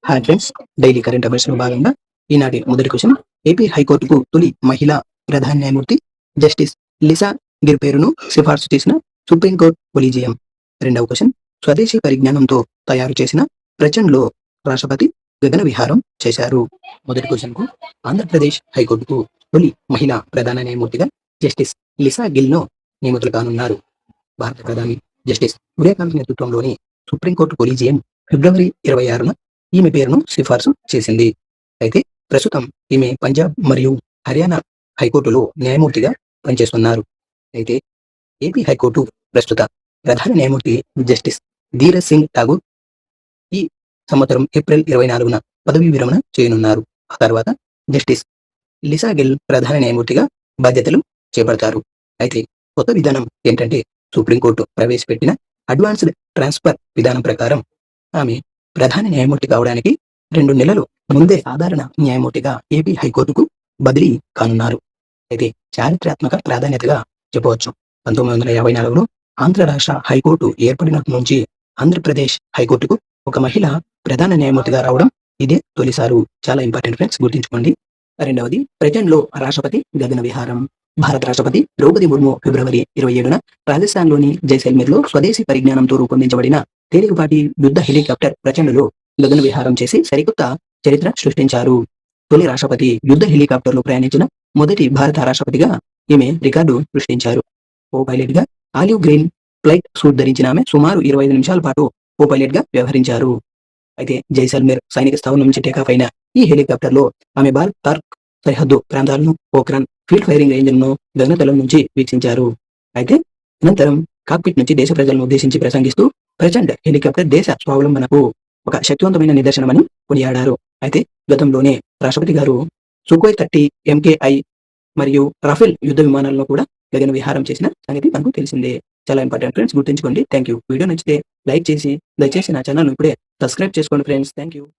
Hi friends, daily current affairs లో భాగంగా ఈనాటి మొదటి క్వశ్చన్. ఏపీ హైకోర్టుకు తొలి మహిళా ప్రధాన న్యాయమూర్తి జస్టిస్ లిసా గిర్ పేరును సిఫార్సు చేసిన సుప్రీంకోర్టు కొలీజియం. రెండవ క్వశ్చన్. స్వదేశీ పరిజ్ఞానంతో తయారు చేసిన ప్రచండ్లో రాష్ట్రపతి గగన విహారం చేశారు. మొదటి క్వశ్చన్ కు ఆంధ్రప్రదేశ్ హైకోర్టుకు తొలి మహిళా ప్రధాన న్యాయమూర్తిగా జస్టిస్ లిసా గిల్ను నియమితులు కానున్నారు. భారత ప్రధాని జస్టిస్ సూర్యకాంత్ నేతృత్వంలోని సుప్రీంకోర్టు కొలీజియం ఫిబ్రవరి 26న ఈమె పేరును సిఫార్సు చేసింది. అయితే ప్రస్తుతం ఈమె పంజాబ్ మరియు హర్యానా హైకోర్టులో న్యాయమూర్తిగా పనిచేస్తున్నారు. అయితే ఏపీ హైకోర్టు ప్రస్తుత ప్రధాన న్యాయమూర్తి జస్టిస్ ధీరజ్ సింగ్ ఠాగూర్ ఈ సంవత్సరం ఏప్రిల్ 24న పదవీ విరమణ చేయనున్నారు. ఆ తర్వాత జస్టిస్ లిసా గిల్ ప్రధాన న్యాయమూర్తిగా బాధ్యతలు చేపడతారు. అయితే కొత్త విధానం ఏంటంటే, సుప్రీంకోర్టు ప్రవేశపెట్టిన అడ్వాన్స్డ్ ట్రాన్స్ఫర్ విధానం ప్రకారం ఆమె ప్రధాన న్యాయమూర్తి కావడానికి 2 నెలలు ముందే సాధారణ న్యాయమూర్తిగా ఏపీ హైకోర్టుకు బదిలీ కానున్నారు. అయితే చారిత్రాత్మక ప్రాధాన్యతగా చెప్పవచ్చు. 1954లో ఆంధ్ర రాష్ట్ర హైకోర్టు ఏర్పడినప్పటి నుంచి ఆంధ్రప్రదేశ్ హైకోర్టుకు ఒక మహిళ ప్రధాన న్యాయమూర్తిగా రావడం ఇదే తొలిసారు. చాలా ఇంపార్టెంట్ ఫ్రెండ్స్, గుర్తుంచుకోండి. రెండవది, ప్రజెంట్లో రాష్ట్రపతి గగన విహారం. భారత రాష్ట్రపతి ద్రౌపది ముర్ము ఫిబ్రవరి 27న రాజస్థాన్లోని జైసల్మేర్లో స్వదేశీ పరిజ్ఞానంతో రూపొందించబడిన తేలికపాటి యుద్ధ హెలికాప్టర్ ప్రచండ్లో గగన విహారం చేసి సరికొత్త చరిత్ర సృష్టించారు. తొలి రాష్ట్రపతి యుద్ధ హెలికాప్టర్లో ప్రయాణించిన మొదటి భారత రాష్ట్రపతిగా ఈమె రికార్డు సృష్టించారు. కో పైలట్ గా ఆలివ్ గ్రీన్ ఫ్లైట్ సూట్ ధరించిన ఆమె సుమారు 25 నిమిషాల పాటు కో పైలట్ గా వ్యవహరించారు. అయితే జైసల్మేర్ సైనిక స్థావరం నుంచి టేకాఫ్ అయిన ఈ హెలికాప్టర్ లో ఆమె భారత్ పాక్ సరిహద్దు ప్రాంతాలను, పోఖ్రాన్ ఫీల్డ్ ఫైరింగ్ రేంజ్లను గగనతలం నుంచి వీక్షించారు. అయితే అనంతరం కాక్పిట్ నుంచి దేశ ప్రజలను ఉద్దేశించి ప్రసంగిస్తూ ప్రచండ్ హెలికాప్టర్ దేశ స్వావలంబనకు ఒక శక్తివంతమైన నిదర్శనమని కొనియాడారు. అయితే గతంలోనే రాష్ట్రపతి గారు సుఖోయ్ 30 MKI మరియు రఫేల్ యుద్ధ విమానాలను కూడా గగన విహారం చేసిన సంగతి మనకు తెలిసిందే. చాలా ఇంపార్టెంట్ ఫ్రెండ్స్, గుర్తుంచుకోండి. Thank you. వీడియో నచ్చితే లైక్ చేసి దయచేసి నా ఛానల్ ఇప్పుడే సబ్స్క్రైబ్ చేసుకోండి ఫ్రెండ్స్. Thank you.